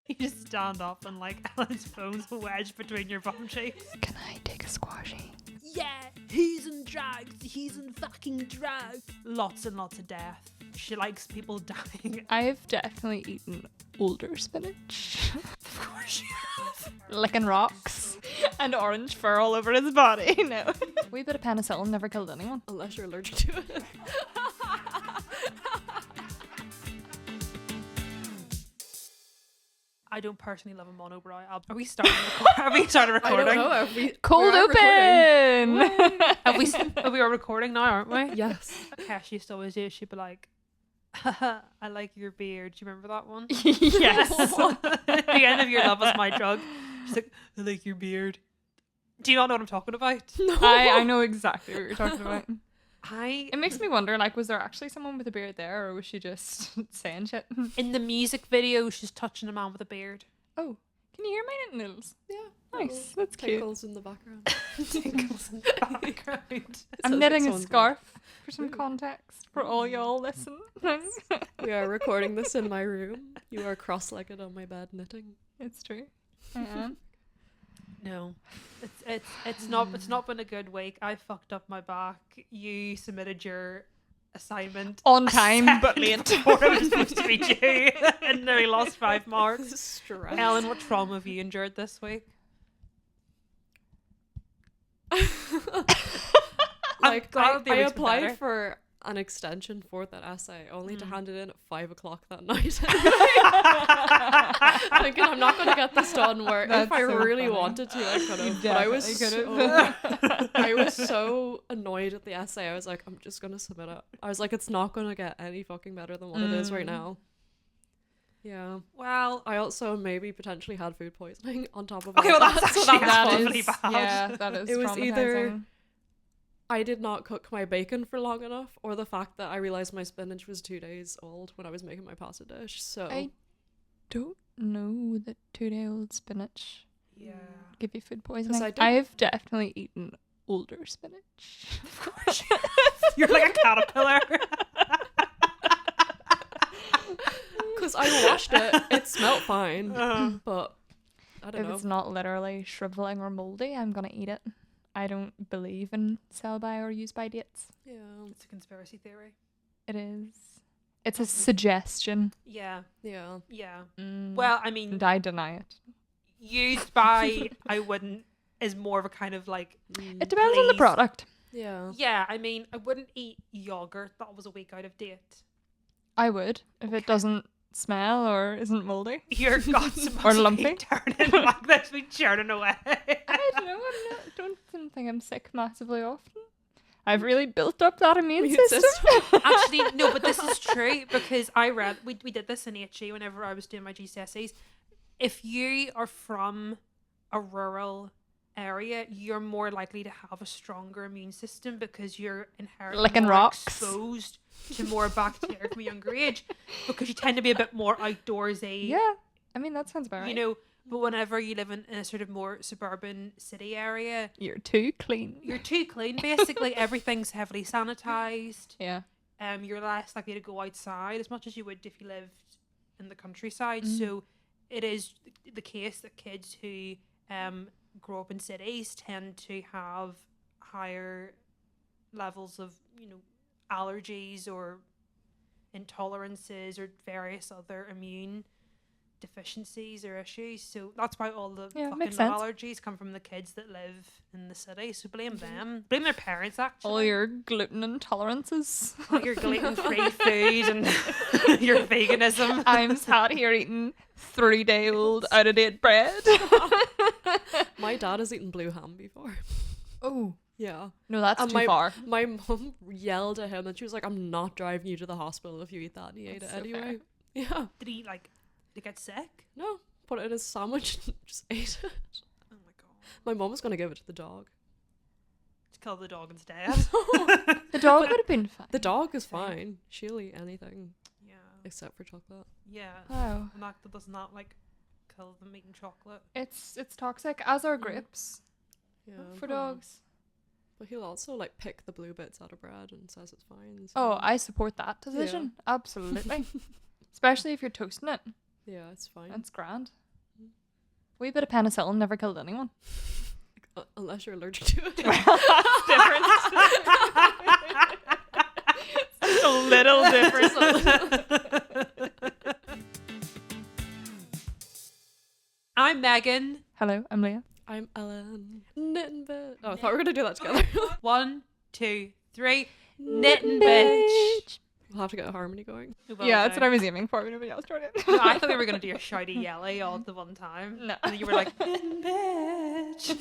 You just stand up and like Ellen's phone's wedged between your bum cheeks. Can I take a squashy? Yeah, he's in drugs. He's in fucking drugs. Lots and lots of death. She likes people dying. I've definitely eaten older spinach. Of course you have. Licking rocks and orange fur all over his body. No. Wee bit of penicillin never killed anyone. Unless you're allergic to it. I don't personally love a monobrow. Are we starting? Are we starting recording? I don't know. Are we, Cold we are open! We are recording now, aren't we? Yes. Cash used to always do. She'd be like, "I like your beard." Do you remember that one? Yes. At the end of Your Love Was My Drug. She's like, "I like your beard." Do you not know what I'm talking about? No. I know exactly what you're talking about. It makes me wonder, like, was there actually someone with a beard there, or was she just saying shit? In the music video, she's touching a man with a beard. Oh, can you hear my nipples? Yeah. Nice, that's cute. Tinkles in the background. Tinkles in the background. I'm knitting a scarf for some context for all y'all listening. We are recording this in my room. You are cross-legged on my bed knitting. It's true. I am. No, it's not been a good week. I fucked up my back. You submitted your assignment On time, but late. before it was supposed to be due, and nearly lost 5 marks. Stress. Ellen, what trauma have you endured this week? Like, glad the I week's been applied better. for an extension for that essay, only to hand it in at 5:00 that night. Thinking I'm not going to get this done. Where That's if I so really funny. wanted to, I could have. You But I was definitely I was so annoyed at the essay. I was like, I'm just gonna submit it. I was like, it's not gonna get any fucking better than what it is right now. Yeah. Well, I also maybe potentially had food poisoning on top of okay, all well that. that's So actually that was definitely bad. Yeah, that is. It was either traumatizing. I did not cook my bacon for long enough, or the fact that I realized my spinach was 2 days old when I was making my pasta dish. So I don't know that 2-day-old spinach Yeah. give you food poisoning. I did- I've definitely eaten older spinach. Of course you have. You're like a caterpillar. because I washed it, it smelled fine, but I don't If know. it's not literally shriveling or moldy, I'm gonna eat it. I don't believe in sell by or use by dates. Yeah. It's a conspiracy theory. It is. It's a suggestion. Yeah. Yeah. Yeah. Mm. Well, I mean, And I deny it. used by I wouldn't is more of a kind of like It depends on the Please. product. Yeah. yeah, I mean, I wouldn't eat yogurt that was a week out of date. I would if it doesn't smell or isn't moldy. Your gut's supposed Or to lumpy. be turning like this, be churning away. I don't know. Don't think I'm sick massively often. I've really built up that immune system. Actually, no, but this is true because I read we did this in HE whenever I was doing my GCSEs. If you are from a rural area, you're more likely to have a stronger immune system because you're inherently Licking more rocks. exposed to more bacteria from a younger age because you tend to be a bit more outdoorsy. Yeah, I mean that sounds about right. You know, but whenever you live in a sort of more suburban city area, You're too clean. you're too clean. Basically, everything's heavily sanitized. Yeah. You're less likely to go outside as much as you would if you lived in the countryside. Mm. So it is the case that kids who grow up in cities tend to have higher levels of, you know, allergies or intolerances or various other immune deficiencies or issues. So that's why all the Yeah, fucking makes sense. allergies come from the kids that live in the city. So blame them. Blame their parents, actually. All your gluten intolerances. All your gluten-free food and your veganism. I'm sat here eating 3-day-old out-of-date bread. My dad has eaten blue ham before. Oh. Yeah. No, that's And too far. My mum yelled at him and she was like, I'm not driving you to the hospital if you eat that. And he ate it That's so anyway. Yeah. Did he get sick? No. Put it in his sandwich and just ate it. Oh my god. My mum was going to give it to the dog. Just kill the dog instead. The dog would have been fine. The dog is fine. She'll eat anything Yeah. except for chocolate. Yeah. Wow. And that does not kill them eating chocolate. It's toxic, as are grapes Yeah. for dogs. But he'll also pick the blue bits out of bread and says it's fine. So. Oh, I support that decision. Absolutely. Especially if you're toasting it. Yeah, it's fine. That's grand. Wee bit of penicillin never killed anyone. Unless you're allergic to it. That's different. It's a little different. I'm Megan. Hello, I'm Leah. I'm Ellen. Knitting bitch. Oh, I thought we were going to do that together. 1, 2, 3. Knitting bitch. We'll have to get a harmony going. Yeah, that's what I was aiming for, but nobody else tried it. No, I thought we were going to do a shouty yelly all at the one time. No. And then you were like, knitting bitch.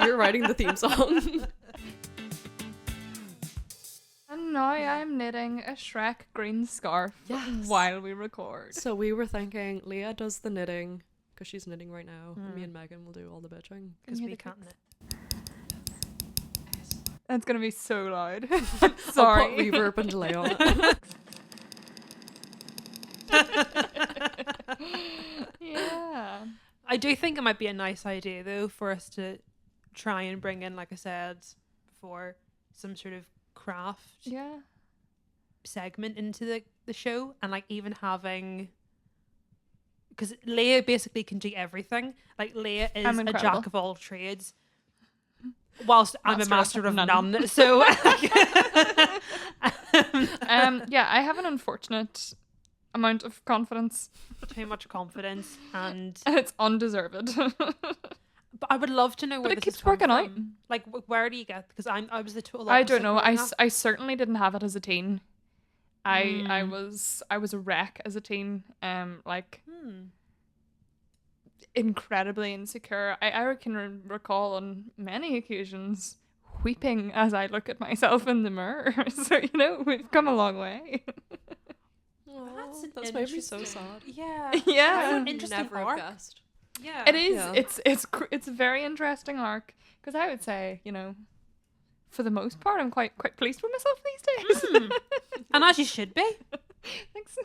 You're writing the theme song. And now I'm knitting a Shrek green scarf while we record. So we were thinking Leah does the knitting because she's knitting right now. And me and Megan will do all the bitching. Because hear we the can't knit. That's going to be so loud. I'll Sorry. put reverb and delay on it. Yeah. I do think it might be a nice idea, though, for us to try and bring in, like I said before, some sort of craft Yeah. segment into the show, and like even having, because Leah basically can do everything. Like Leah is I'm a incredible. jack of all trades, whilst I'm a master of none. none. So Yeah, I have an unfortunate amount of confidence, too much confidence, and and it's undeserved. but I would love to know where But it this keeps has come working out. from. Like where do you get? Because I was the total. I don't opposite know. growing up. I certainly didn't have it as a teen. I was a wreck as a teen. Like incredibly insecure. I can recall on many occasions weeping as I look at myself in the mirror. So we've come a long way. That's made me so sad. Yeah. Yeah. That's an interesting Never have arc. guessed. Yeah. It is. Yeah. It's a very interesting arc because I would say for the most part I'm quite pleased with myself these days. And as you should be. Thanks.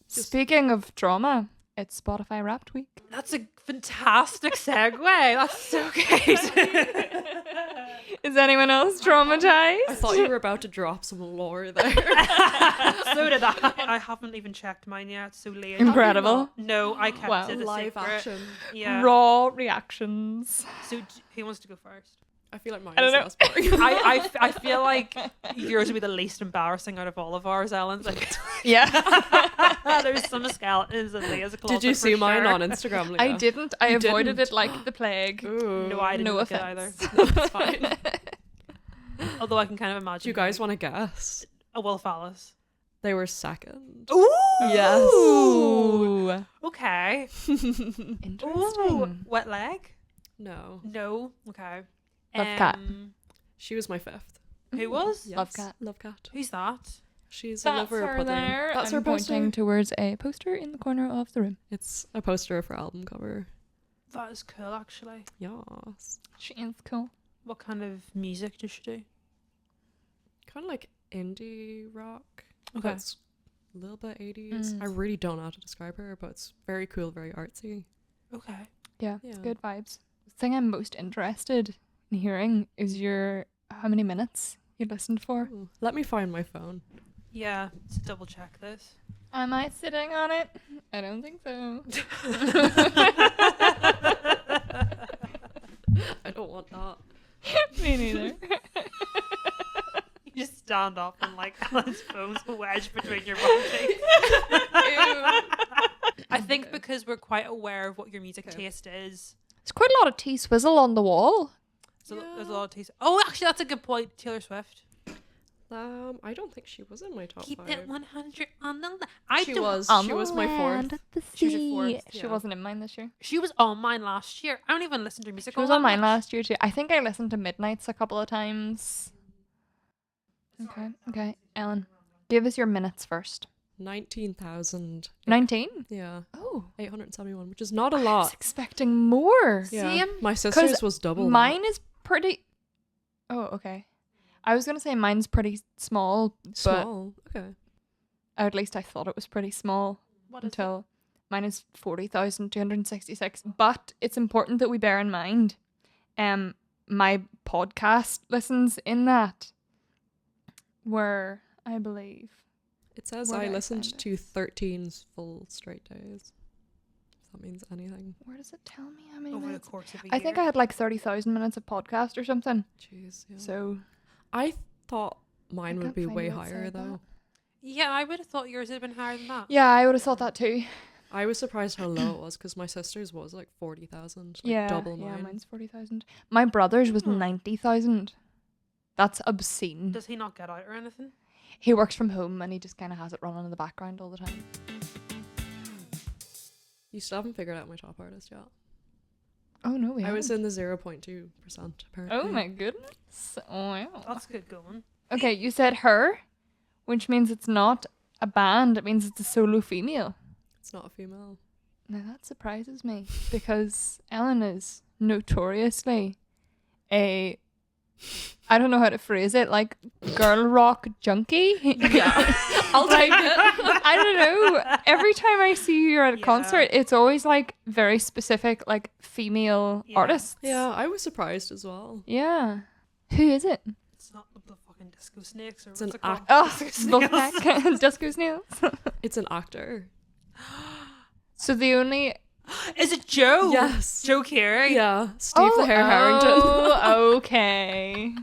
Speaking of drama, it's Spotify Wrapped Week. That's a fantastic segue. That's so good. Is anyone else traumatized? I thought you were about to drop some lore there. So did I. I haven't even checked mine yet. So Leah. Incredible. No, I kept Wow. it a Live secret. action. Yeah. Raw reactions. So who wants to go first? I feel like mine I is don't less boring. I feel like yours would be the least embarrassing out of all of ours, Ellen. Like, Yeah. there's some skeletons in Leah's closet. Did you see for mine sure. on Instagram, Leah? I didn't. I You avoided didn't? it like the plague. Ooh. No, I didn't No look at offense. either. That's fine. Although I can kind of imagine. Do you guys want to guess? A Will Phallus. They were second. Ooh. Yes. Ooh. Okay. Interesting. Ooh. Wet leg. No. No. Okay. Love cat. She was my fifth. Who was? Yes. Love cat. Love cat. Who's that? She's a That's lover of her pudding. there. That's I'm her poster. pointing towards a poster in the corner of the room. It's a poster of her album cover. That is cool, actually. Yes. She is cool. What kind of music does she do? Kind of like indie rock. Okay. That's a little bit 80s. I really don't know how to describe her, but it's very cool, very artsy. Okay. Yeah, it's Yeah. good vibes. The thing I'm most interested in hearing is how many minutes you listened for. Ooh. Let me find my phone. Yeah, let's double check this. Am I sitting on it? I don't think so. I don't want that. Me neither. You just stand up and like Ellen's phone's wedged between your butt cheeks. I think because we're quite aware of what your music Okay. taste is. There's quite a lot of T-Swizzle on the wall. So Yeah. there's a lot of taste. Oh, actually, that's a good point. Taylor Swift. I don't think she was in my top Keep 5. it 100 on the. She don't- was. On She the was my land fourth. of the She was your sea. fourth, She yeah. wasn't in mine this year. She was on mine last year. I don't even listen to music. She was all on that mine much. last year too. I think I listened to Midnights a couple of times. Okay. Ellen, give us your minutes first. 19,000. 19? Yeah. Oh. 871, which is not a I was lot. expecting more. Yeah. Same. My sister's was double. that. Mine is pretty... Oh, okay. I was going to say mine's pretty small, but Small. Okay. at least I thought it was pretty small What is until mine is 40,266. But it's important that we bear in mind my podcast listens in that were, I believe, It says Where I did I listened find it? to 13 full straight days. If that means anything. Where does it tell me how many Over the minutes? course of a year. I think I had like 30,000 minutes of podcast or something. Jeez, yeah. So I thought mine I would can't be find way where it higher said that. though. Yeah, I would have thought yours had been higher than that. yeah, I would have thought that too. I was surprised how low it was because my sister's was like 40,000, like Yeah, double yeah, mine. mine's 40,000. My brother's was Hmm. 90,000. That's obscene. Does he not get out or anything? He works from home and he just kind of has it running in the background all the time. You still haven't figured out my top artist yet. Oh no, we I was haven't. in the 0.2% apparently. Oh my goodness. Oh, wow. That's good going. Okay, you said her, which means it's not a band. It means it's a solo female. It's not a female. Now that surprises me because Ellen is notoriously a, I don't know how to phrase it, like girl rock junkie. Yeah. I'll take it. I don't know. Every time I see you at a Yeah. concert, it's always like very specific, like female Yeah. artists. Yeah, I was surprised as well. Yeah. Who is it? It's not the fucking disco snakes or It's what's an it called? Oh, Disco snails. Volkneck, Disco Snails. It's an actor. So the only Is it Joe? Yes. Joe Carey. Yeah, Steve the Hare Harrington. Oh, okay.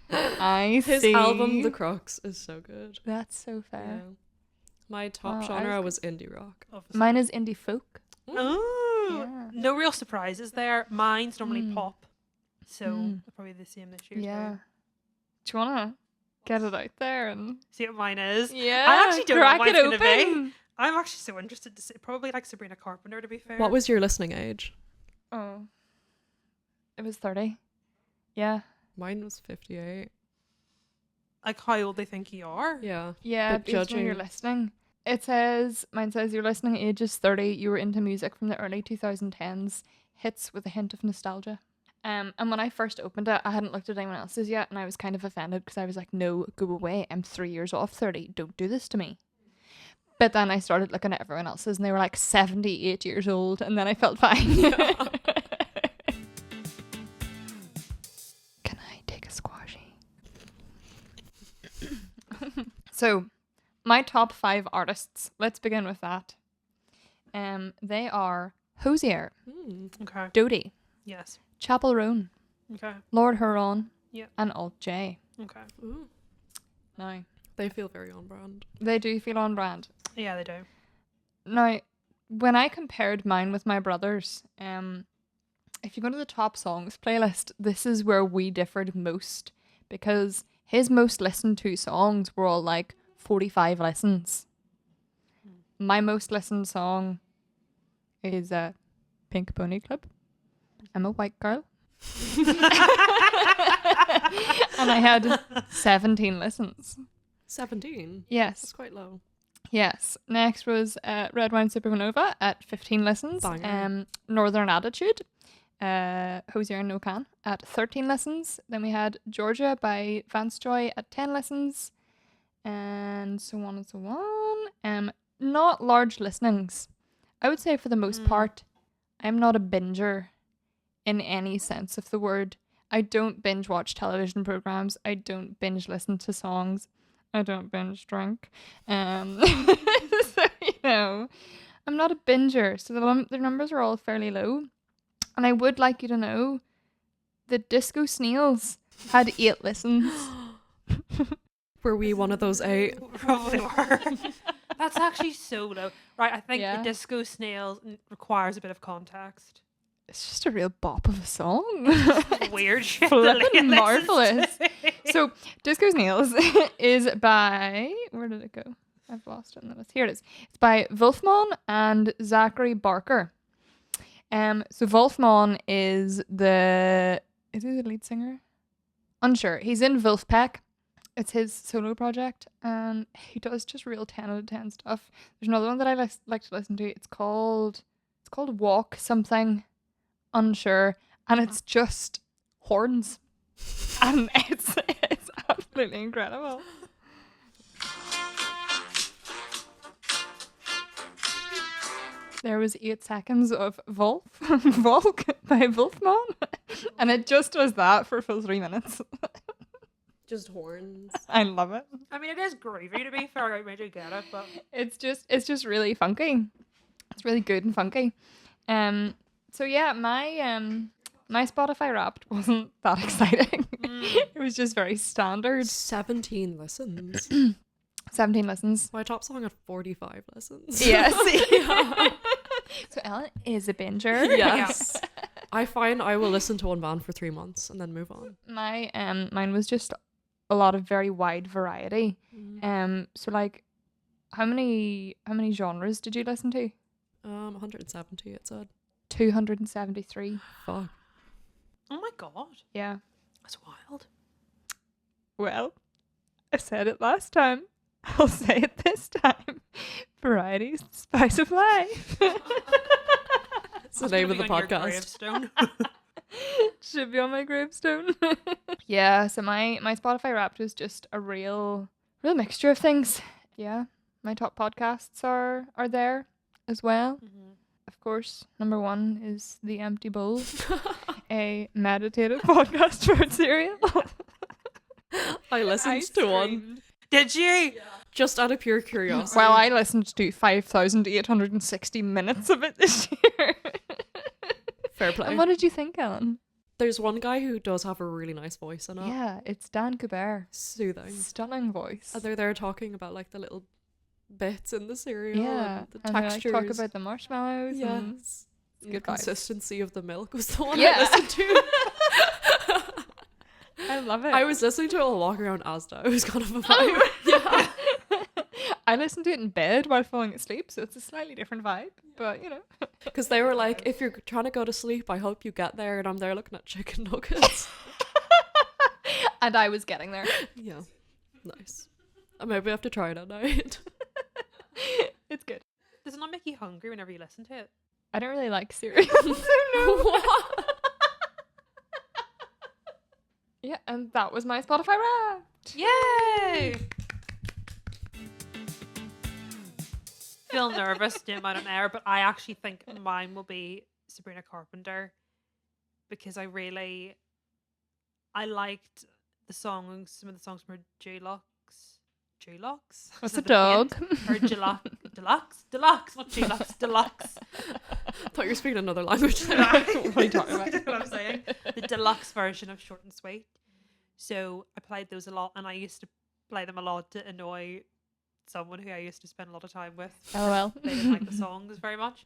I His see. album The Crux is so good. That's so fair. Yeah. My top Wow, I genre was was indie rock. Obviously. Mine is indie folk. Oh, Yeah. no real surprises there. Mine's normally Mm. pop, so Mm. probably the same this year. Yeah. too. Do you wanna get it out there and See what mine is. yeah? I actually don't know crack what it it's gonna be. open. I'm actually so interested to see. Probably like Sabrina Carpenter, to be fair. What was your listening age? Oh, it was 30. Yeah. Mine was 58. like how old they think you are? Yeah. Yeah, But based on your judging- listening. It says, mine says your listening age is 30. You were into music from the early 2010s. Hits with a hint of nostalgia. And when I first opened it, I hadn't looked at anyone else's yet, and I was kind of offended because I was like, no, go away. I'm 3 years off 30. Don't do this to me. But then I started looking at everyone else's, and they were like 78 years old, and then I felt fine. Can I take a squashy? So, my top 5 artists. Let's begin with that. They are Hosier, Okay. Dodie, Yes. Chapel Roan, Okay. Lord Huron, Yep. and Alt J. Okay. Ooh. Now, They feel very on brand. they do feel on brand. Yeah, they do. Now, when I compared mine with my brother's, if you go to the top songs playlist, this is where we differed most because his most listened to songs were all like 45 listens. My most listened song is Pink Pony Club. I'm a white girl. And I had 17 listens. 17. Yes. That's quite low. Yes. Next was Red Wine Supernova at 15 listens. Banger. Northern Attitude, Hosier and No Can at 13 listens. Then we had Georgia by Vance Joy at 10 listens. And so on and so on. Not large listenings. I would say for the most part, I'm not a binger in any sense of the word. I don't binge watch television programs. I don't binge listen to songs. I don't binge drink. So, you know, I'm not a binger. So the numbers are all fairly low. And I would like you to know that Disco Snails had 8 listens. Were we one of those 8? Probably were. That's actually so low. Right, I think Yeah. the Disco Snails requires a bit of context. It's just a real bop of a song. Weird shit. Flippin' that Leah listens marvelous. to. So, Disco Snails is by... Where did it go? I've lost it in the list. Here it is. It's by Wolfman and Zachary Barker. So Wolfman is the... Is he the lead singer? Unsure. He's in Wolfpack. It's his solo project, and he does just real 10 out of 10 stuff. There's another one that I like to listen to. It's called Walk something, Unsure, and it's just horns, and it's absolutely incredible. There was 8 seconds of Volk by Wolfman, and it just was that for a full 3 minutes. Just horns. I love it. I mean, it is groovy to be fair. I do get it, but It's just really funky. It's really good and funky. So yeah, my Spotify Wrapped wasn't that exciting. It was just very standard. 17 listens. 17 listens. My top song had 45 listens. Yes. Yeah. So Ellen is a binger. Yes. I find I will listen to one band for 3 months and then move on. Mine was just a lot of very wide variety. So like, how many genres did you listen to? 170 it said. 273. Fuck. oh my god, Yeah. that's wild. Well, I said it last time. I'll say it this time. Variety's the spice of life. It's the name of the podcast. Should be on my gravestone. Yeah, so my Spotify Wrapped was just a real mixture of things. Yeah, my top podcasts are there as well. Of course, number 1 is The Empty Bowl, a meditative podcast for cereal. I listened to one Did you? just out of pure curiosity. Well, I listened to 5,860 minutes of it this year. Fair play. And what did you think, Ellen? There's one guy who does have a really nice voice in it. Yeah, it's Dan Coubert. Soothing. Stunning voice. And they're there talking about like the little bits in the cereal Yeah, and the and they textures. like, talk about the marshmallows. And yes. good The vibes. consistency of the milk was the one Yeah. I listened to. I love it. I was listening to it while walking around Asda. It was kind of a vibe. Yeah. I listened to it in bed while falling asleep, so it's a slightly different vibe. But you know, Because they were like, if you're trying to go to sleep, I hope you get there. And I'm there looking at chicken nuggets. and I was getting there. Yeah. Nice. Maybe I have to try it at night. It's good. Does it not make you hungry whenever you listen to it? I don't really like cereal. So no. What? Yeah, and that was my Spotify Wrapped. Yay! Feel nervous doing mine on air, but I actually think mine will be Sabrina Carpenter because I liked the songs, some of the songs from her Deluxe? What's a dog? Her Deluxe, not Deluxe, Deluxe. I thought you were speaking another language there. What are you talking about? That's what I'm saying. The deluxe version of Short and Sweet. So I played those a lot, and I used to play them a lot to annoy someone who I used to spend a lot of time with. LOL. They didn't like the songs very much.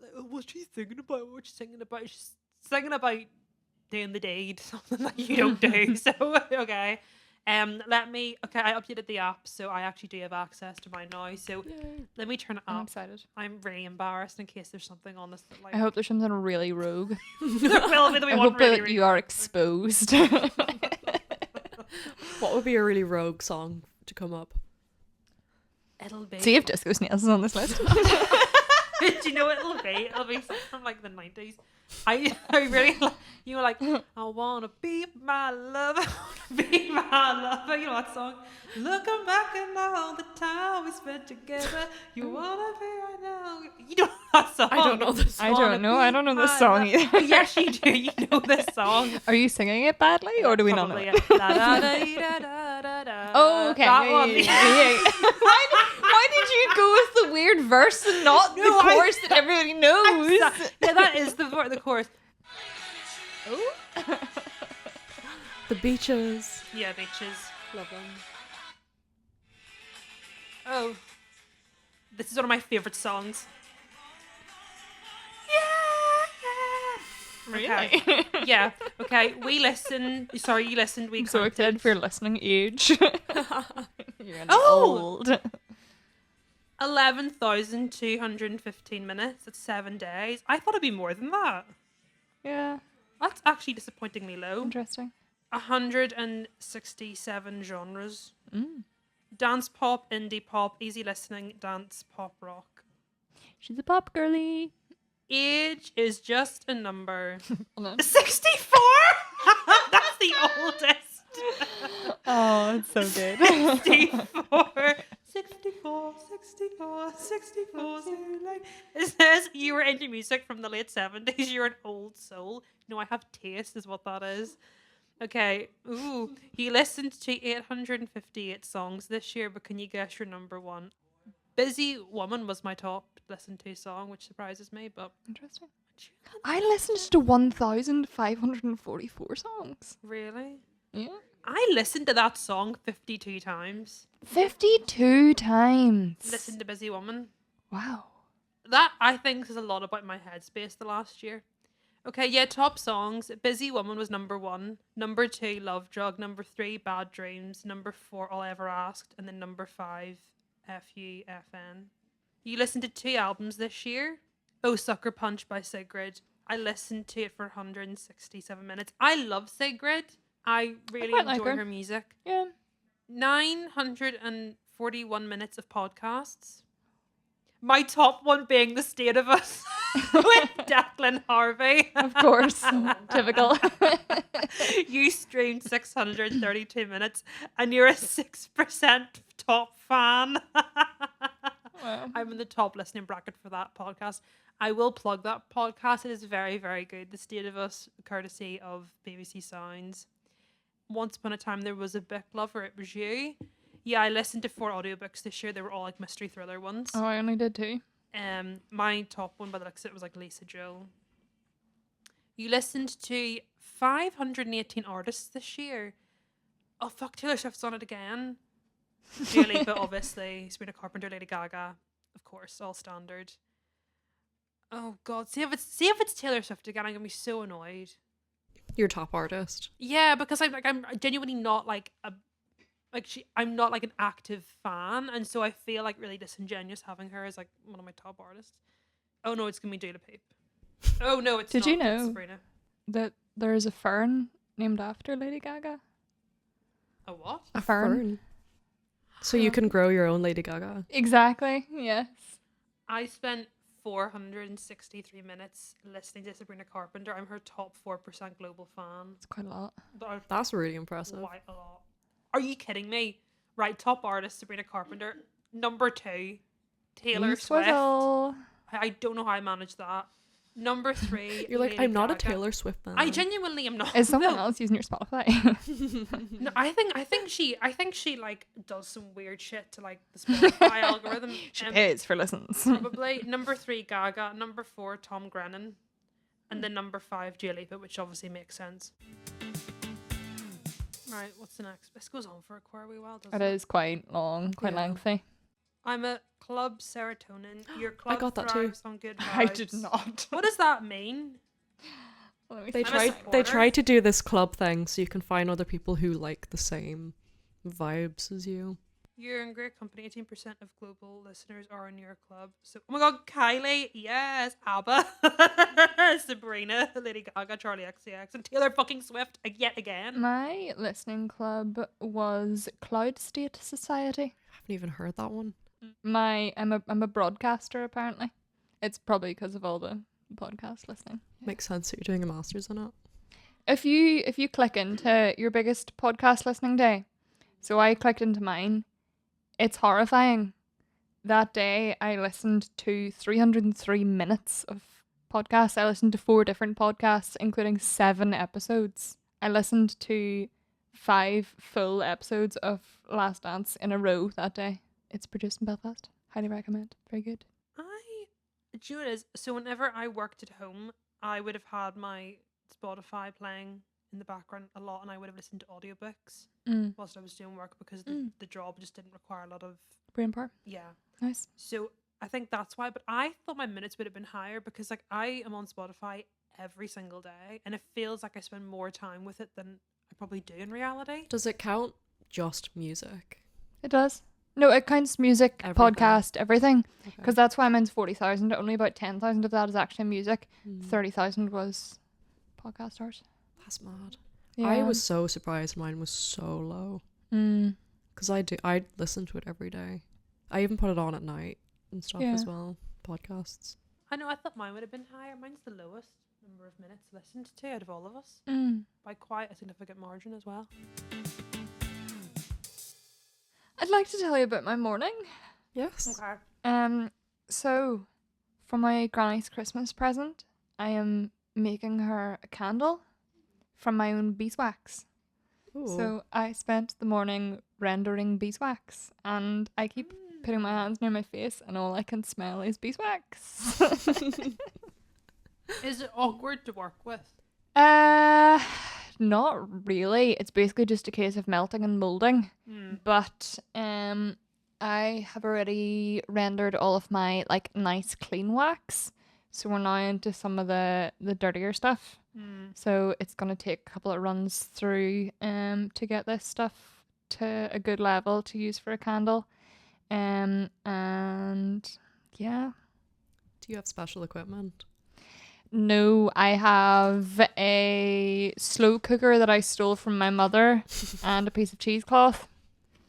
Like, oh, what's she singing about? What's she singing about? She's singing about doing the deed, something that you don't do. So okay. I updated the app, so I actually do have access to mine now. So let me turn it I'm up. excited. I'm really embarrassed in case there's something on this. That, like, I hope there's something really rogue. there will be. I hope that you are exposed. What would be a really rogue song to come up? It'll be. See if Disco Snails is on this list. Do you know what it'll be? It'll be something from like the 90s. I really like, you were like, I wanna be my lover, be my lover. You know that song? Looking back at all the time we spent together, you wanna be right now. You know that song? I don't know this I don't know. I don't know this song either. Yes, you do. You know this song. Are you singing it badly, or do we not know Probably, it? Oh, okay. That Yeah, one. yeah, yeah. Why did you go with the weird verse and not the No, chorus that everybody knows? Yeah, that is the chorus. Oh. The Beaches. Yeah, bitches. Love them. Oh, this is one of my favorite songs. Really? Okay. Yeah. Okay. We listen. Sorry, you listened. We I'm so counted. excited for your listening age. You're gonna be Oh! old. 11,215 minutes. That's 7 days. I thought it'd be more than that. Yeah, That's actually disappointingly low. interesting. 167 genres. Mm. Dance pop, indie pop, easy listening, dance, pop, rock. She's a pop girly. Age is just a number. Hold on. 64? That's the oldest. Oh, it's so good. 64. 64, 64, 64. So like, it says you were into music from the late 70s. You're an old soul. No, I have taste, is what that is. Okay. Ooh. He listened to 858 songs this year, but can you guess your number one? Busy Woman was my top listened to song, which surprises me, but Interesting. I listened to 1,544 songs. really? Yeah. I listened to that song 52 times. 52 times. Listen to Busy Woman. Wow. That, I think, says a lot about my headspace the last year. Okay, yeah, top songs. Busy Woman was number 1. Number 2, Love Drug. Number 3, Bad Dreams. Number 4, All I Ever Asked. And then number 5, FUFN. You listened to 2 albums this year. Oh, Sucker Punch by Sigrid. I listened to it for 167 minutes. I love Sigrid. I really quite like enjoy her. her music. Yeah. 941 minutes of podcasts. My top one being The State of Us with Declan Harvey. Of course. Typical. You streamed 632 minutes and you're a 6% top fan. Wow. I'm in the top listening bracket for that podcast. I will plug that podcast. It is very, very good. The State of Us, courtesy of BBC Sounds. Once upon a time, there was a book lover. It was you. Yeah, I listened to 4 audiobooks this year. They were all like mystery thriller ones. Oh, I only did 2. My top one, by the looks of it, was like Lisa Joel. You listened to 518 artists this year. Oh fuck, Taylor Swift's on it again. Dua Lipa, obviously. Sabrina Carpenter, Lady Gaga, of course, all standard. Oh god, see if it's Taylor Swift again, I'm gonna be so annoyed. Your top artist. Yeah, because I'm genuinely not like I'm not like an active fan, and so I feel like really disingenuous having her as like one of my top artists. Oh no, it's gonna be Dua Lipa. Oh no, it's Did not. you know It's Sabrina. that there is a fern named after Lady Gaga? A what? A fern. So you can grow your own Lady Gaga. Exactly. Yes. I spent 463 minutes listening to Sabrina Carpenter. I'm her top 4% global fan. It's quite a lot. That's really impressive. Quite a lot. Are you kidding me? Right, top artist Sabrina Carpenter. Number 2, Taylor Swift. Swizzle. I don't know how I managed that. Number 3, You're like, Lady I'm not a Gaga. Taylor Swift fan. I genuinely am not. Is someone No. else using your Spotify? No, I think she like does some weird shit to like the Spotify algorithm. She pays for listens. Probably. Number 3, Gaga. Number 4, Tom Grennan. And then number 5, Dua Lipa, which obviously makes sense. Right, what's the next? This goes on for a quite a while, doesn't It it? is quite long, quite Yeah. lengthy. I'm a club serotonin. Your club got that too. thrives on good vibes. I did not. What does that mean? Let me They see. I'm a tried. They supporter. tried to do this club thing so you can find other people who like the same vibes as you. You're in great company. 18% of global listeners are in your club. So, oh my god, Kylie, yes, ABBA, Sabrina, Lady Gaga, Charlie XCX, and Taylor fucking Swift yet again. My listening club was Cloud State Society. I haven't even heard that one. I'm a broadcaster apparently. It's probably because of all the podcast listening. Makes sense that you're doing a master's in it. If you click into your biggest podcast listening day, so I clicked into mine, it's horrifying. That day I listened to 303 minutes of podcasts. I listened to 4 different podcasts, including 7 episodes. I listened to 5 full episodes of Last Dance in a row that day. It's produced in Belfast. Highly recommend. Very good. Do you know what it is? So whenever I worked at home, I would have had my Spotify playing in the background a lot, and I would have listened to audiobooks whilst I was doing work because the job just didn't require a lot of Brain power. yeah. Nice. So I think that's why. But I thought my minutes would have been higher because like I am on Spotify every single day, and it feels like I spend more time with it than I probably do in reality. Does it count just music? It does. No, it counts music, Everything. podcast, everything. Okay. Because that's why mine's 40,000. Only about 10,000 of that is actually music. Hmm. 30,000 was podcast hours. That's mad. Yeah. I was so surprised mine was so low. Because I listen to it every day. I even put it on at night and stuff Yeah. as well. Podcasts. I know. I thought mine would have been higher. Mine's the lowest number of minutes listened to out of all of us by quite a significant margin as well. I'd like to tell you about my morning. Yes. Okay. So for my granny's Christmas present, I am making her a candle from my own beeswax. Ooh. So I spent the morning rendering beeswax, and I keep putting my hands near my face, and all I can smell is beeswax. Is it awkward to work with? Not really. It's basically just a case of melting and molding. But I have already rendered all of my like nice clean wax, so we're now into some of the dirtier stuff. So it's gonna take a couple of runs through to get this stuff to a good level to use for a candle. And yeah. Do you have special equipment? No, I have a slow cooker that I stole from my mother and a piece of cheesecloth.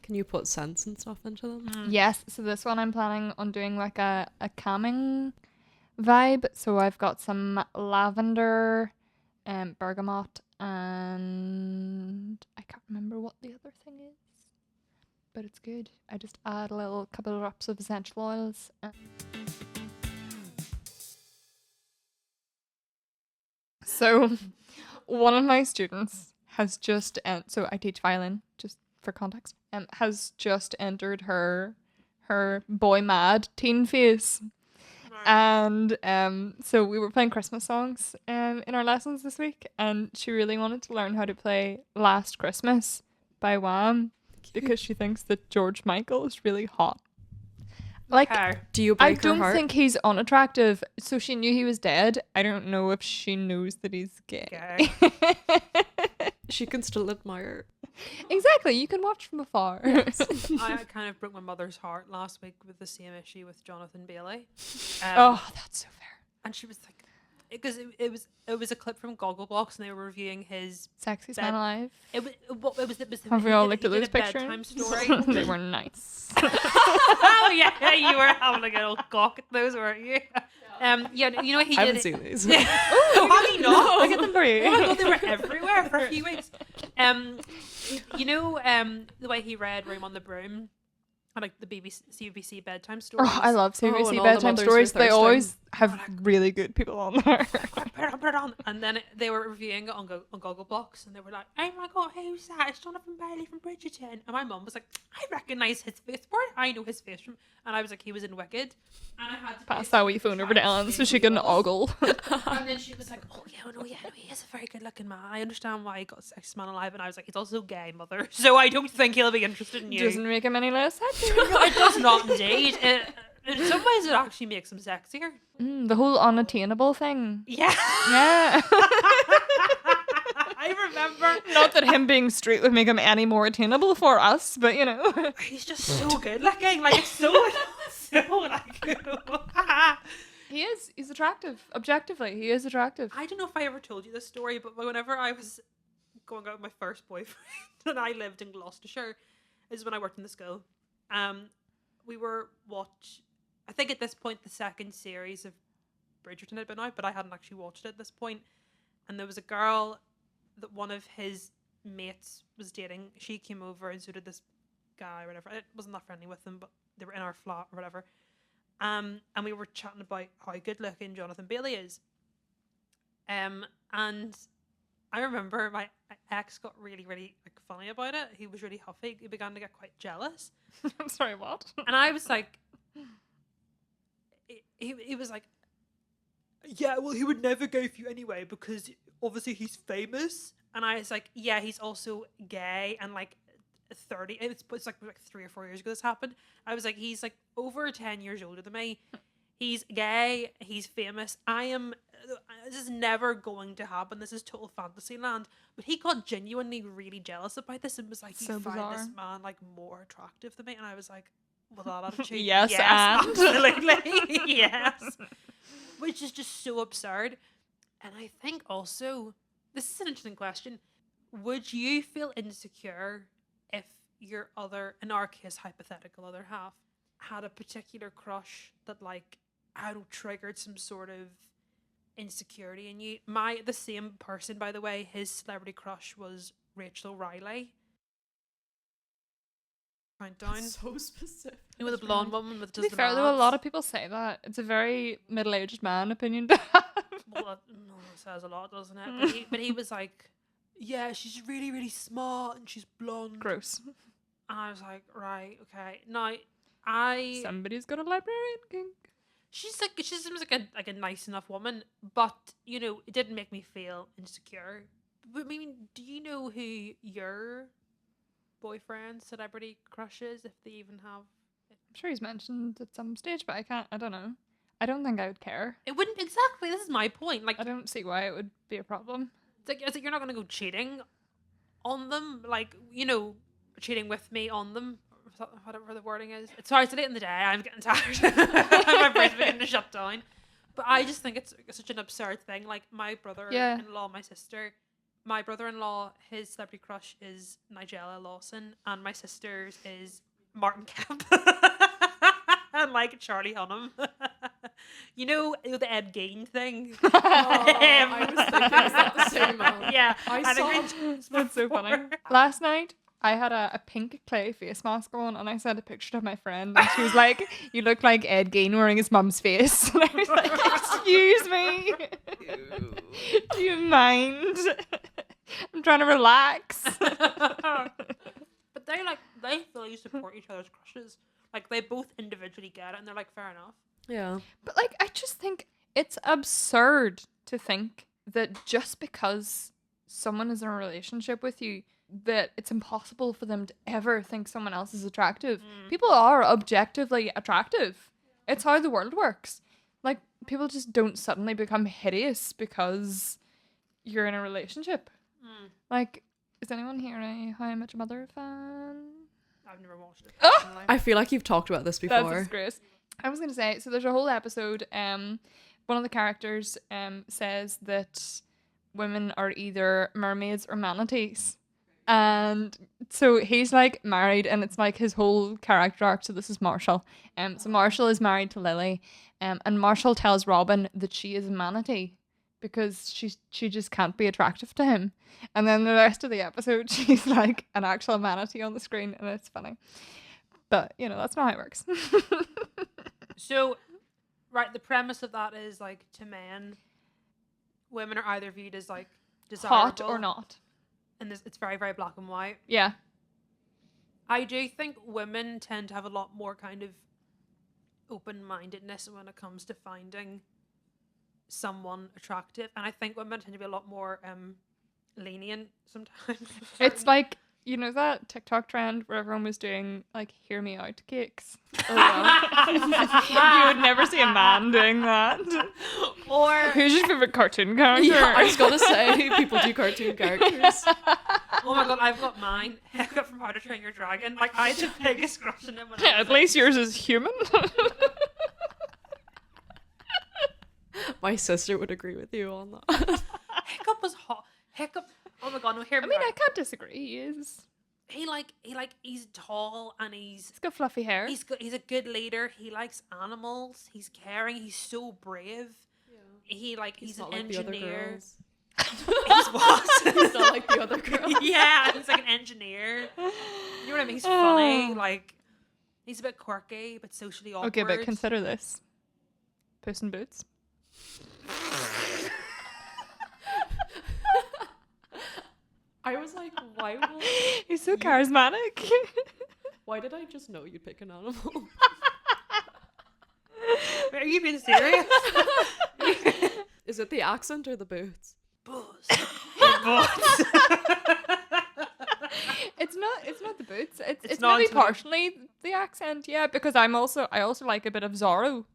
Can you put scents and stuff into them? Yes, so this one I'm planning on doing like a calming vibe. So I've got some lavender, bergamot, and I can't remember what the other thing is, but it's good. I just add a little couple of drops of essential oils. So one of my students has just so I teach violin, just for context, has just entered her boy mad teen phase. And so we were playing Christmas songs in our lessons this week, and she really wanted to learn how to play Last Christmas by Wham because she thinks that George Michael is really hot. Like, do you I break her don't heart? think he's unattractive. So she knew he was dead. I don't know if she knows that he's gay. She can still admire. Exactly. You can watch from afar. I kind of broke my mother's heart last week with the same issue with Jonathan Bailey. Oh, that's so fair. And she was like, because it was a clip from Gogglebox, and they were reviewing his Sexiest bed- man alive. It was Have we all looked at those pictures? Bedtime story. They were nice. Oh yeah, you were having a good old gawk at those, weren't you? Yeah, you know he I did. haven't seen these. Have you not? I get them for you. Oh my god, they were everywhere for a few weeks. You know, the way he read Room on the Broom, and like the CBC bedtime stories. Oh, I love and CBC all the bedtime mothers stories. for They Thursday. always have really good people on there. Put it on. And then they were reviewing it on Gogglebox, and they were like, "Oh my god, who's that? It's Jonathan Bailey from Bridgerton." And my mum was like, "I recognise his face. Where I know his face from?" And I was like, "He was in Wicked." And I had to Pass that wee phone over to Ellen so she can ogle. And then she was like, "Oh yeah, no, he is a very good-looking man. I understand why he got Sexiest Man Alive." And I was like, "He's also gay, mother. So I don't think he'll be interested in you." Doesn't make him any less happy. No, it does not indeed. In some ways, it actually makes him sexier. The whole unattainable thing. Yeah. Yeah. I remember. Not that him being straight would make him any more attainable for us, but you know. He's just so good looking. Like, it's so like. He is. He's attractive. Objectively, he is attractive. I don't know if I ever told you this story, but whenever I was going out with my first boyfriend and I lived in Gloucestershire, is when I worked in the school. We were I think at this point the second series of Bridgerton had been out, but I hadn't actually watched it at this point. And there was a girl that one of his mates was dating. She came over, and so did this guy or whatever. I wasn't that friendly with them, but they were in our flat or whatever. And we were chatting about how good looking Jonathan Bailey is. And I remember my ex got really, really like funny about it. He was really huffy. He began to get quite jealous. I'm sorry, what? And I was like, he was like, yeah, well, he would never go for you anyway because obviously he's famous. And I was like, yeah, he's also gay and like 30. It's like 3 or 4 years ago this happened. I was like, he's like over 10 years older than me. He's gay. He's famous. This is never going to happen. This is total fantasy land. But he got genuinely really jealous about this and was like, So you find bizarre. this man like more attractive than me. And I was like, with that attitude, Yes, and? absolutely, yes. Which is just so absurd. And I think also, this is an interesting question. Would you feel insecure if your other, in our case, hypothetical other half, had a particular crush that like, I don't know, triggered some sort of insecurity in you? The same person, by the way, his celebrity crush was Rachel Riley. Countdown. So specific. You know, the blonde woman with To does be the fair, though, a maths? lot of people say that. It's a very middle-aged man opinion to have. Well, that says a lot, doesn't it? But he was like, yeah, she's really, really smart and she's blonde. Gross. And I was like, right, okay. Now, I Somebody's got a librarian kink. she seems like a nice enough woman, but you know, it didn't make me feel insecure. But I mean, do you know who your boyfriend celebrity crush is, if they even have? I'm sure he's mentioned at some stage, but I don't know. I don't think I would care. It wouldn't exactly. This is my point. Like, I don't see why it would be a problem. it's like you're not gonna go cheating on them, like, you know, cheating with me on them, whatever the wording is. Sorry, it's late in the day. I'm getting tired. My brain's beginning to shut down. But I just think it's such an absurd thing. Like, my brother-in-law, my sister, my brother-in-law, his celebrity crush is Nigella Lawson, and my sister's is Martin Kemp. And like Charlie Hunnam. You know the Ed Gein thing? I was thinking is that the same man? Yeah. I saw That's so funny. Last night, I had a pink clay face mask on, and I sent a picture to my friend, and she was like, "You look like Ed Gein wearing his mum's face." And I was like, "Excuse me, do you mind? I'm trying to relax." But they fully support each other's crushes. Like, they both individually get it, and they're like, fair enough. Yeah. But like, I just think it's absurd to think that just because someone is in a relationship with you, that it's impossible for them to ever think someone else is attractive. People are objectively attractive. It's how the world works. Like, people just don't suddenly become hideous because you're in a relationship. Like, is anyone here a How I Met Your Mother fan? I've never watched it. Oh! Personally. I feel like you've talked about this That's before. disgrace. I was gonna say, so there's a whole episode. One of the characters says that women are either mermaids or manatees, and so he's like married, and it's like his whole character arc. So this is Marshall. So Marshall is married to Lily, and Marshall tells Robin that she is a manatee because she just can't be attractive to him. And then the rest of the episode, she's like an actual manatee on the screen, and it's funny. But, you know, that's not how it works. So, right, the premise of that is, like, to men, women are either viewed as, like, desirable. Hot or not. And it's very, very black and white. Yeah. I do think women tend to have a lot more kind of open-mindedness when it comes to finding someone attractive. And I think women tend to be a lot more lenient sometimes. It's like, you know that TikTok trend where everyone was doing, like, hear me out cakes? Oh, yeah. You would never see a man doing that. Or Who's your favorite cartoon character? Yeah, I was gonna say people do cartoon characters. oh my god, I've got mine. Hiccup from How to Train Your Dragon. Like, I had the biggest crush on him when I was At least yours is human. My sister would agree with you on that. Hiccup was hot. Hiccup. Oh my god, no, hear me I mean, out. I can't disagree. He's tall and he's got fluffy hair. he's a good leader. He likes animals. He's caring. He's so brave. He's He's an not like the other engineer. girls. He's what? He's not like the other girls. Yeah, he's like an engineer. You know what I mean? He's funny. Like, he's a bit quirky, but socially awkward. Okay, but consider this. Puss in Boots. I was like, why will... He's so charismatic. Why did I just know you'd pick an animal? Wait, are you being serious? Is it the accent or the boots? Buzz. It's not the boots. It's not maybe Antonio. partially the accent, yeah, because I also like a bit of Zorro.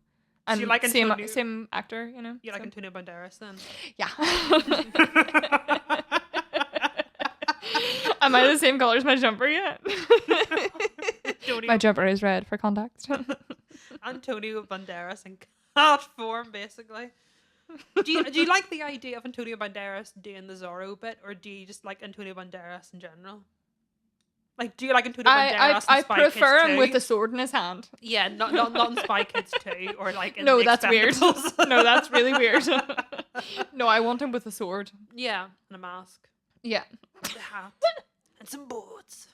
And you like Antonio? same actor, you know. You like so. Antonio Banderas then? Yeah. Am I the same colour as my jumper yet? My jumper is red for context. Antonio Banderas in cat form, basically. Do you like the idea of Antonio Banderas doing the Zorro bit, or do you just like Antonio Banderas in general? Like, do you like Antonio Banderas I in Spy prefer Kids him 2? with a sword in his hand. Yeah, not in Spy Kids 2, or like in No, The that's weird. Expendables. No, that's really weird. No, I want him with a sword. Yeah, and a mask, Yeah. and a hat, and some boots.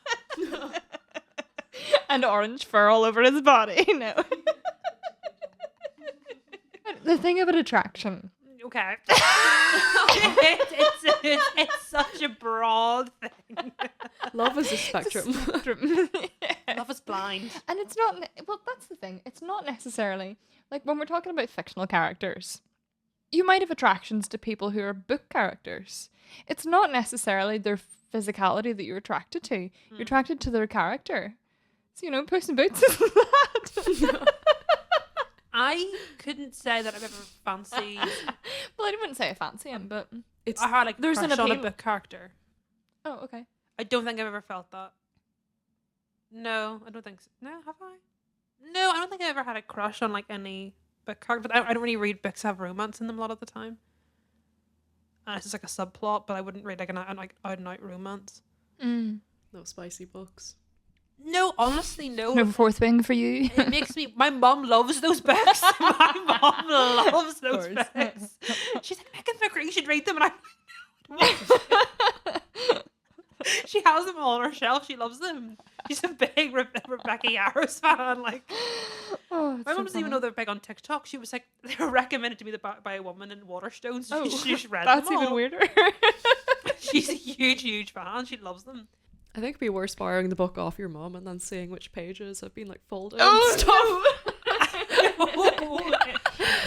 And orange fur all over his body. No. The thing about attraction Okay. It's such a broad thing. Love is a spectrum. Love is blind. And it's not, well, that's the thing. It's not necessarily, like when we're talking about fictional characters, you might have attractions to people who are book characters. It's not necessarily their physicality that you're attracted to. You're attracted to their character. So, Puss in Boots is that. I couldn't say that I've ever fancied. Well, I wouldn't say I fancy him, but It's I had like There's an crush on a appeal. book character. oh, okay. I don't think I've ever felt that. No, I don't think so. No, have I? No, I don't think I ever had a crush on like any book character. But I don't really read books that have romance in them a lot of the time. And it's just like a subplot, but I wouldn't read like an out and out romance. Mm. no spicy books. No, honestly, no. No fourth wing for you. It makes me. My mom loves those books. My mom loves those course. books. She's like, Megan McGree, you should read them, and I'm. She has them all on her shelf. She loves them. She's a big Rebecca Yarros fan. Like, Oh, it's my so mom doesn't even funny. know they're big on TikTok. She was like, they were recommended to me by a woman in Waterstones. So Oh, she just read that's them all. even weirder. She's a huge fan. She loves them. I think it'd be worse borrowing the book off your mum and then seeing which pages have been like folded Oh, and stuff.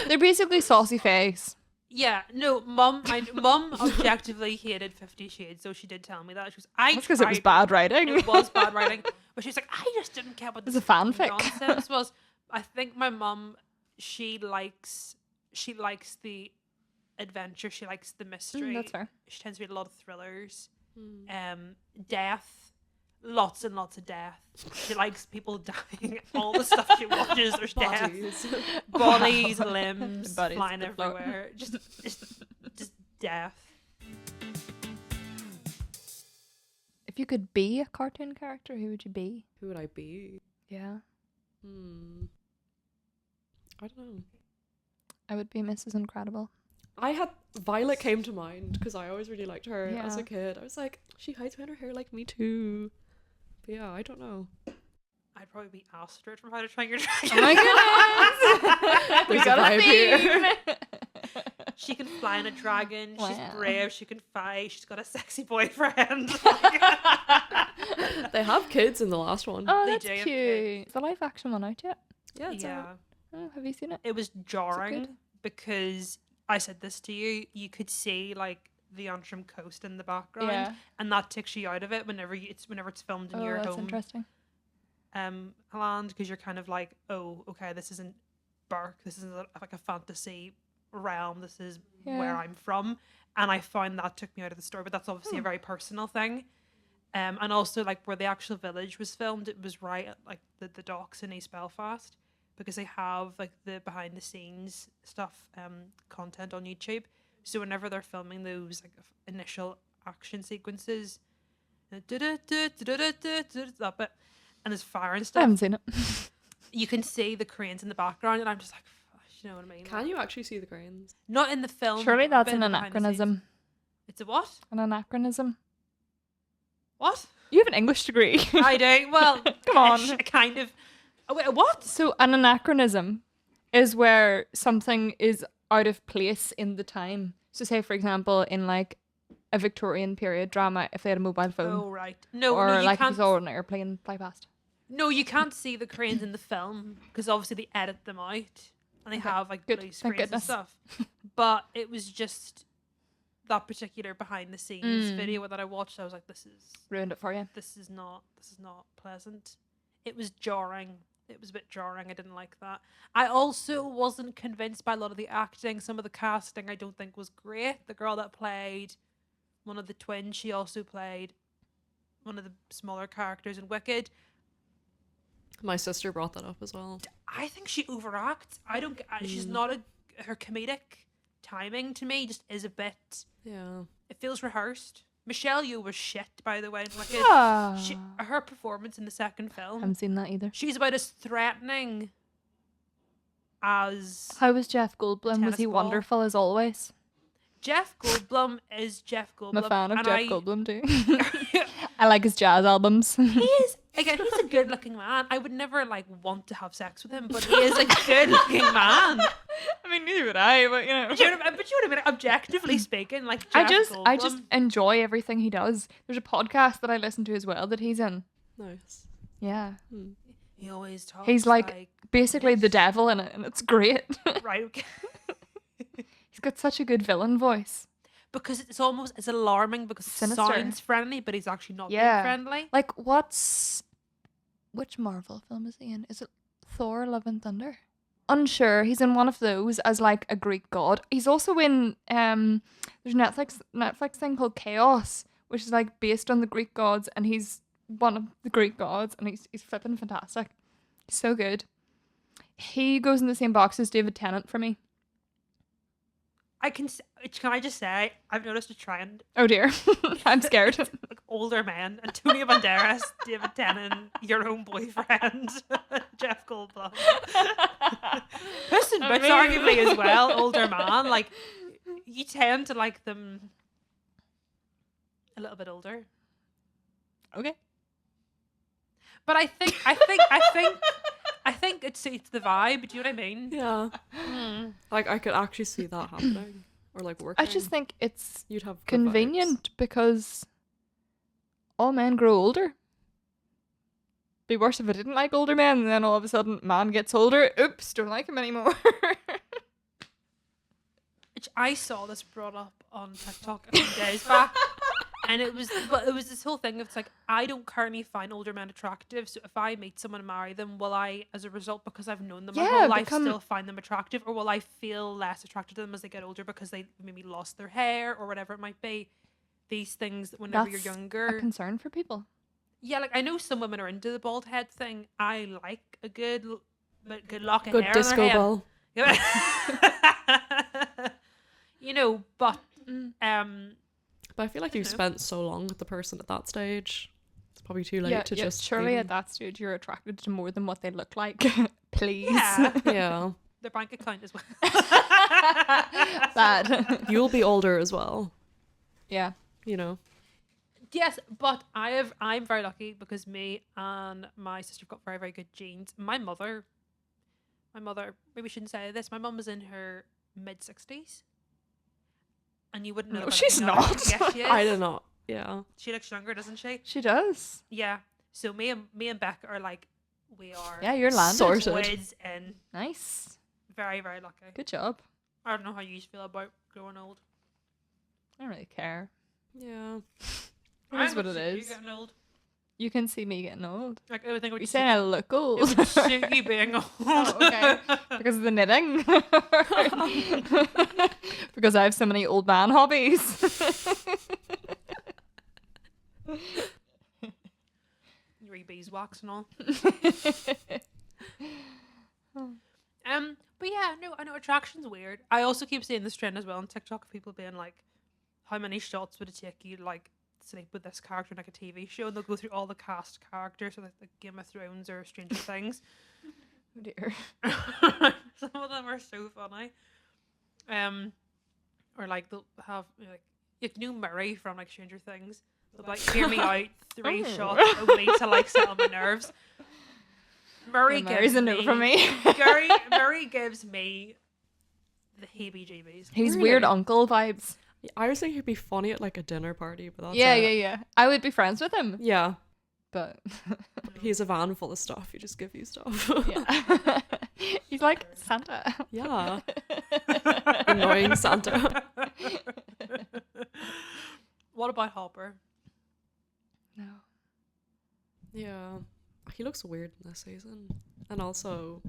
They're basically saucy face. Yeah, no, mum objectively hated 50 Shades, so she did tell me that. She was, I That's because it was tried bad writing. It was bad writing, but she was like, I just didn't care what It was this a fanfic. nonsense was. I think my mum, she likes the adventure, she likes the mystery. That's fair. She tends to read a lot of thrillers, death, lots and lots of death. She likes people dying. All the stuff she watches, there's death, Bodies. bodies, limbs Bodies flying that float. everywhere, just death. If you could be a cartoon character, who would you be? Who would I be? Yeah. I don't know. I would be Mrs. Incredible. I had Violet came to mind because I always really liked her as Yeah. a kid. I was like, she hides behind her hair like me too. But yeah, I don't know. I'd probably be Astrid from How to Train Your Dragon. Oh my goodness! we There's got a a vibe here. theme! She can fly on a dragon. She's Wow. brave. She can fight. She's got a sexy boyfriend. They have kids in the last one. Oh, They that's do have cute. kids. Is the live action one out yet? Yeah, it's yeah, Oh, have you seen it? it was jarring good? because I said this to you. You could see like the Antrim coast in the background, Yeah. and that takes you out of it whenever it's filmed in Oh, your that's home interesting. land, because you're kind of like, oh, okay, this isn't Burke. This isn't like a fantasy realm. This is where Yeah. I'm from, and I found that took me out of the story. But that's obviously a very personal thing. And also like where the actual village was filmed, it was right at like the docks in East Belfast, because they have like the behind the scenes stuff, content on YouTube. So whenever they're filming those like initial action sequences, that bit, and there's fire and I stuff, haven't seen it. you can see the cranes in the background, and I'm just like, you know what I mean? Can you actually see the cranes? Not in the film. Surely that's but an in the behind the scenes. anachronism. It's a what? An anachronism. What? You have an English degree. I do. Well, Come on. kind of. Oh, wait, what? So an anachronism is where something is out of place in the time. So say, for example, in like a Victorian period drama, if they had a mobile phone, Oh right. No, or no, you like if you can't. saw an airplane fly past. No, you can't see the cranes in the film because obviously they edit them out and they Okay, have like good, blue thank screens and goodness. stuff. But it was just that particular behind the scenes Mm. video that I watched. I was like, this Ruined it for you. is not pleasant. It was jarring. It was a bit jarring. I didn't like that. I also wasn't convinced by a lot of the acting. Some of the casting I don't think was great. The girl that played one of the twins, she also played one of the smaller characters in Wicked. My sister brought that up as well. I think she overacts. I don't. She's not her comedic timing to me just is a bit. Yeah. It feels rehearsed. Michelle Yeoh was shit, by the way. In Wicked. Ah, Her performance in the second film. haven't seen that either. She's about as threatening as How was Jeff Goldblum? Was tennis he ball. wonderful as always? Jeff Goldblum. Is Jeff Goldblum? I'm a fan of and Jeff I- Goldblum too. I like his jazz albums. He is again. He's a good-looking man. I would never like want to have sex with him, but he is a good-looking man. I mean, neither would would I, but you know. But you know what I mean? Objectively speaking, like I Jeff just Goldblum, enjoy everything he does. There's a podcast that I listen to as well that he's in. Nice. Yeah. Hmm. he always talks. He's like basically the devil in it, and it's great. right, okay. He's got such a good villain voice. Because it's alarming because Sinister. it sounds friendly, but he's actually not Yeah. being friendly. Like, which Marvel film is he in? Is it Thor: Love and Thunder? Unsure. He's in one of those as like a Greek god. He's also in there's a Netflix thing called Chaos, which is like based on the Greek gods, and he's one of the Greek gods, and he's flipping fantastic. He's so good. He goes in the same box as David Tennant for me. Can I just say I've noticed a trend. Oh dear, I'm scared. Like older men, Antonio Banderas, David Tennant, your own boyfriend, Jeff Goldblum, Puss in Boots, arguably as well. Older man, like you tend to like them a little bit older. Okay. But I think it suits the vibe. Do you know what I mean? Yeah. Mm. Like I could actually see that happening, or like working. I just think it's you'd have good convenient because all men grow older. Be worse if I didn't like older men, and then all of a sudden, man gets older. Oops, don't like him anymore. Which I saw this brought up on TikTok a few days back. And it was this whole thing of it's like, I don't currently find older men attractive, so if I meet someone and marry them, will I, as a result, because I've known them my whole life, still find them attractive, or will I feel less attracted to them as they get older because they maybe lost their hair or whatever it might be? These things whenever That's you're younger. a concern for people. Yeah, like I know some women are into the bald head thing. I like a good lock of good hair disco on their ball. head. You know, but But I feel like I you've don't know. spent so long with the person at that stage. It's probably too late to just surely even- at that stage you're attracted to more than what they look like. Please. yeah, Yeah. their bank account as well. Bad. You'll be older as well, Yeah. you know. Yes, but I'm very lucky because me and my sister have got very, very good genes. My mother, maybe we shouldn't say this. My mum was in her mid-60s, and you wouldn't know. No, that she's about not. her. Yes, she is. I did not. Yeah. She looks younger, doesn't she? She does. Yeah. So me and Becca are like, we are. Yeah, you're landed. Sorted. Wedged in. Nice. Very, very lucky. Good job. I don't know how you feel about growing old. I don't really care. Yeah. It is what it You is. getting old. You can see me getting old. Like I would think it would You suit- saying I look it old? would suit you being old. Oh, okay. Because of the knitting. Because I have so many old man hobbies. You read beeswax and all. But yeah, no, I know attraction's weird. I also keep seeing this trend as well on TikTok of people being like, how many shots would it take you to like sleep with this character in like a TV show? And they'll go through all the cast characters, so like Game of Thrones or Stranger Things. Oh dear. Some of them are so funny. Or like they'll have like Murray from like Stranger Things. They'll be like, hear me out, 3 Oh. shots only to like settle my nerves. Murray Yeah, Mary's gives a no from me. Murray gives me the heebie-jeebies. He's Really? weird uncle vibes. I was thinking he'd be funny at like a dinner party, but that's Yeah, it. yeah, yeah. I would be friends with him, Yeah. but He's a van full of stuff. He just give you stuff. yeah. He's like Santa. Yeah. Annoying Santa. What about Hopper? No. Yeah. He looks weird in this season. And also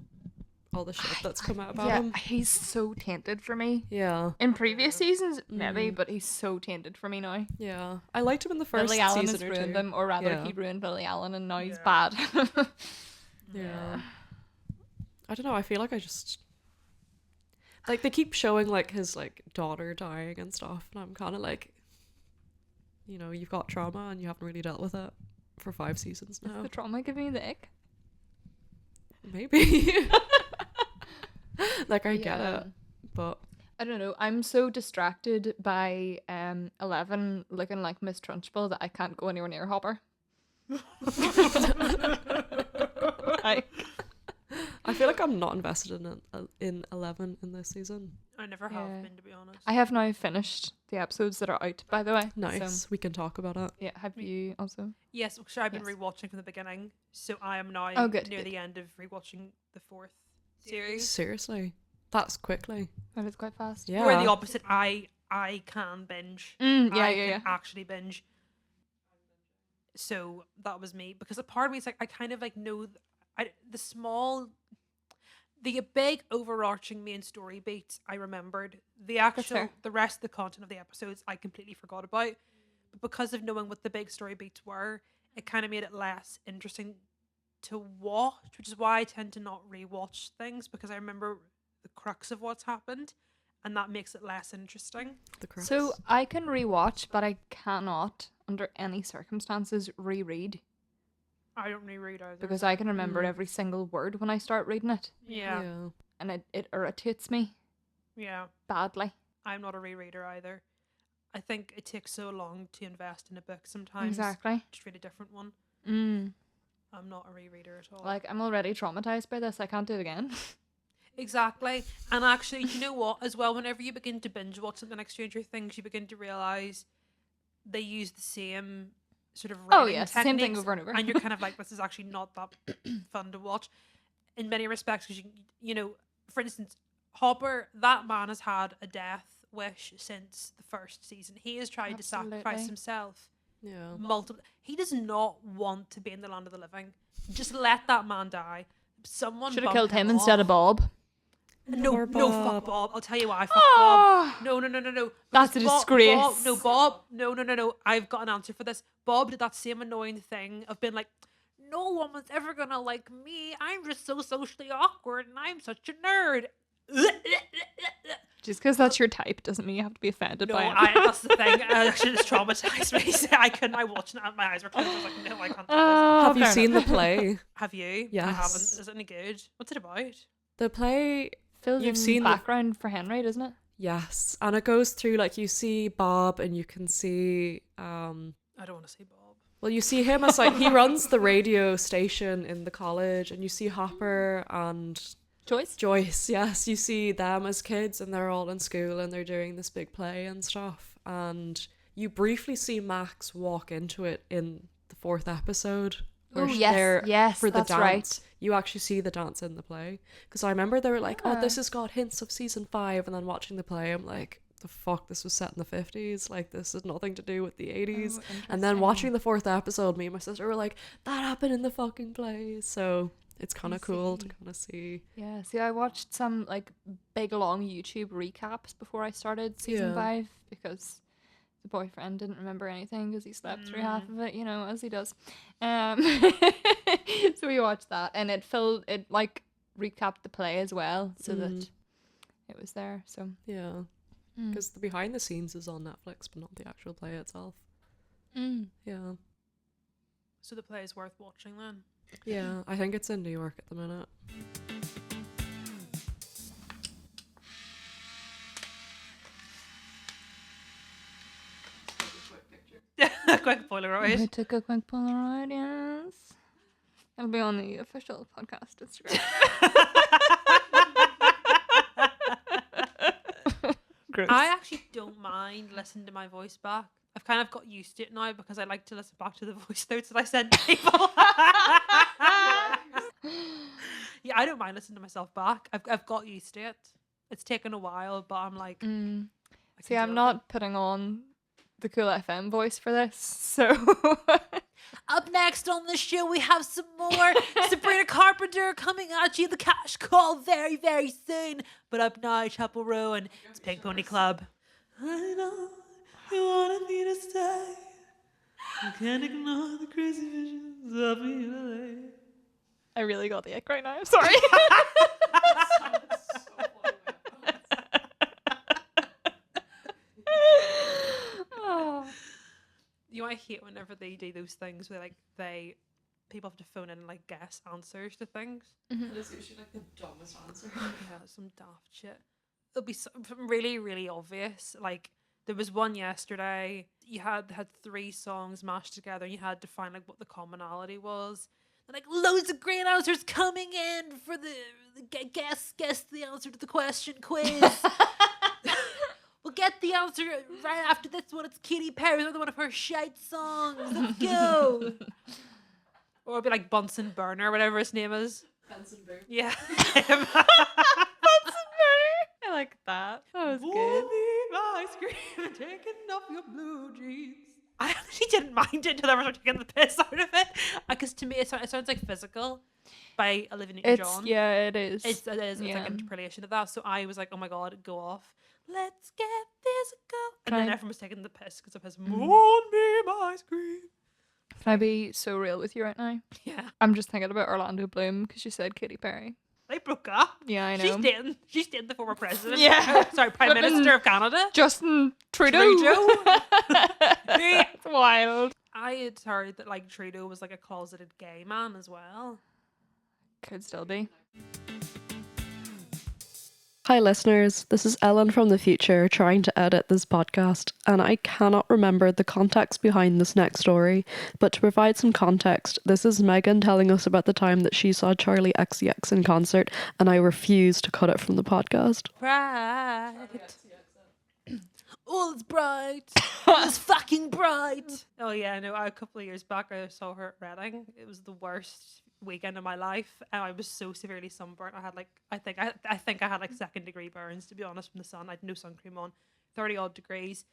all the shit that's come out about Yeah, him. he's so tainted for me. Yeah. In previous seasons, maybe, Mm. but he's so tainted for me now. Yeah. I liked him in the first Lily Allen season has or ruined two. him, or rather, Yeah. he ruined Lily Allen, and now he's Yeah. bad. Yeah. I don't know. I feel like I just like they keep showing like his like daughter dying and stuff, and I'm kind of like, you know, you've got trauma and you haven't really dealt with it for 5 seasons now. The trauma giving you the ick. Maybe. Like I get Yeah. it, but I don't know. I'm so distracted by 11 looking like Miss Trunchbull that I can't go anywhere near Hopper. I, I feel like I'm not invested in 11 in this season. I never Yeah. have been, to be honest. I have now finished the episodes that are out, by the way. Nice. So, We can talk about it. yeah, have you also? Yes, sure. I've been Yes. rewatching from the beginning, so I am now Oh, good, near good. the end of rewatching the 4th series. Seriously. That's quickly. Well, it's quite fast. Yeah. We're the opposite. I can binge. Yeah, I yeah, can yeah. actually binge. So that was me, because a part of me is like, I kind of like know the big overarching main story beats I remembered. The fair. the rest of the content of the episodes I completely forgot about. But because of knowing what the big story beats were, it kind of made it less interesting to watch, which is why I tend to not rewatch things, because I remember the crux of what's happened, and that makes it less interesting. The crux. So I can rewatch, but I cannot, under any circumstances, reread I don't reread either. because I can remember every single word when I start reading it, Yeah. and it irritates me badly. I'm not a rereader either. I think it takes so long to invest in a book sometimes. Exactly. Just read a different one. Mm. I'm not a rereader at all. Like, I'm already traumatized by this. I can't do it again. Exactly. And actually, you know what? As well, whenever you begin to binge watch something like Stranger Things, you begin to realise they use the same sort of Oh, writing yes, same thing techniques, over and over. and you're kind of like, this is actually not that fun to watch in many respects, because you know, for instance, Hopper, that man has had a death wish since the first season. He has tried to sacrifice Absolutely. himself Yeah. multiple. He does not want to be in the land of the living. Just let that man die. Someone Should have bump killed him off. instead of Bob. No, Poor no, Bob. fuck Bob. I'll tell you why. Fuck Oh. Bob. No. That's Because a disgrace. Bob. No. I've got an answer for this. Bob did that same annoying thing of being like, no woman's ever gonna like me. I'm just so socially awkward and I'm such a nerd. Just because that's your type doesn't mean you have to be offended No, by it. that's the thing. Actually, it's traumatized me. So I watched it and my eyes were closed. I was like, no, I can't do this. Have you fair seen enough. the play? Have you? I Yes. haven't. Is it any good? What's it about? The play, Fills You've in seen the- background for Henry, doesn't it? yes. And it goes through, like, you see Bob and you can see, I don't want to see Bob. well, you see him as, like, he runs the radio station in the college, and you see Hopper and Joyce, yes. You see them as kids and they're all in school and they're doing this big play and stuff. And you briefly see Max walk into it in the 4th episode. Where Oh, yes, they're yes, for the that's dance. right. You actually see the dance in the play. Because I remember they were like, oh, this has got hints of season 5. And then watching the play, I'm like, the fuck, this was set in the 50s. Like, this has nothing to do with the 80s. And then watching the 4th episode, me and my sister were like, that happened in the fucking play. So it's kind of cool to kind of see. Yeah, see, I watched some like big long YouTube recaps before I started season Yeah. 5 because the boyfriend didn't remember anything because he slept through half of it, you know, as he does. So we watched that, and it like recapped the play as well, so that it was there. So Yeah. Because the behind the scenes is on Netflix, but not the actual play itself. Yeah. So the play is worth watching then. Yeah. I think it's in New York at the minute. Quick Polaroid. I took a quick Polaroid, yes. It'll be on the official podcast Instagram. Gross. I actually don't mind listening to my voice back. I've kind of got used to it now because I like to listen back to the voice notes that I send people. Yeah, I don't mind listening to myself back. I've got used to it. It's taken a while, but I'm like, I can See, I'm deal with not putting on the Cool FM voice for this, so it. Up next on the show, we have some more Sabrina Carpenter coming at you. The cash call very, very soon. But up now, Chapel Row, and it's Pink Pony Club. I know you wanted me to stay. You can't ignore the crazy visions of me. I really got the ick right now. I'm sorry. Oh. You know, I hate whenever they do those things where like people have to phone in and like guess answers to things. It's usually like the dumbest answer. Yeah, some daft shit. It'll be something really, really obvious. Like there was one yesterday. You had 3 songs mashed together, and you had to find like what the commonality was. And like loads of great answers coming in for the guess the answer to the question quiz. We'll get the answer right after this one. It's Katy Perry, another one of her shite songs. Let's go. Or it'll be like Bunsen Burner, whatever his name is. Benson Boone. Yeah. I like that. That was Warm good. me ice cream and taking off your blue jeans. I actually didn't mind it until I was taking the piss out of it. Because to me, it sounds like Physical by Olivia Newton-John. It is. It is. It's like an interpolation of that. So I was like, oh my God, go off. Let's get physical. And then everyone was taking the piss because of his warm me ice cream. Can I be so real with you right now? Yeah. I'm just thinking about Orlando Bloom because you said Katy Perry. They broke up. Yeah, I know. She's dating the former president. Yeah. Sorry, Prime Minister of Canada. Justin Trudeau. It's wild. I had heard that like Trudeau was like a closeted gay man as well. Could still be. Hi listeners, this is Ellen from the future trying to edit this podcast, and I cannot remember the context behind this next story, but to provide some context, this is Megan telling us about the time that she saw Charlie XCX in concert, and I refuse to cut it from the podcast. Bright. Oh, it's bright. It's fucking bright. Oh yeah, I know. A couple of years back I saw her at Reading. It was the worst weekend of my life, and I was so severely sunburnt. I had like I think I had like 2nd-degree burns, to be honest, from the sun. I had no sun cream on. 30 odd degrees.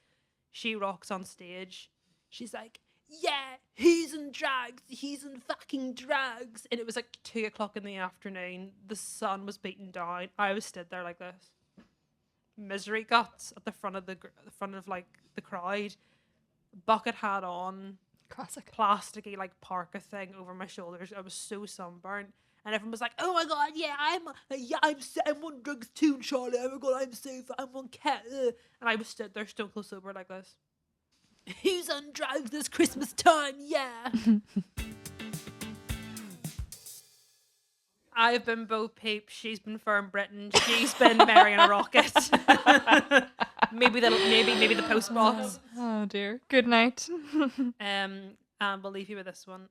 She rocks on stage. She's like, yeah, he's in drugs. He's in fucking drugs. And it was like 2:00 in the afternoon. The sun was beating down. I was stood there like this, misery guts at the front of the like the crowd, bucket hat on. Classic. Plasticky like parka thing over my shoulders. I was so sunburned, and everyone was like, "Oh my God, yeah, I'm on drugs too, Charlie. Oh my God, I'm safe. I'm on cat." And I was stood there, stone cold sober, like this. Who's on drugs this Christmas time? Yeah. I've been Bo Peep. She's been Fern Britain. She's been Marion Rocket. maybe the post box. Oh dear. Good night. And we'll leave you with this one.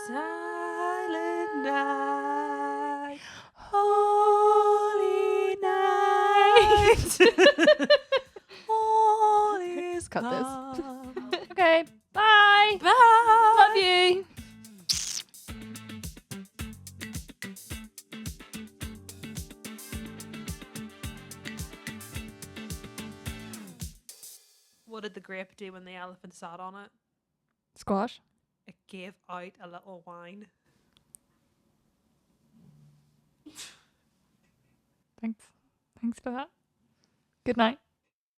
Silent night, holy night. All is Cut this. calm. Okay. Bye. Bye. Love you. What did the grape do when the elephant sat on it? Squash. It gave out a little wine. Thanks. Thanks for that. Good night.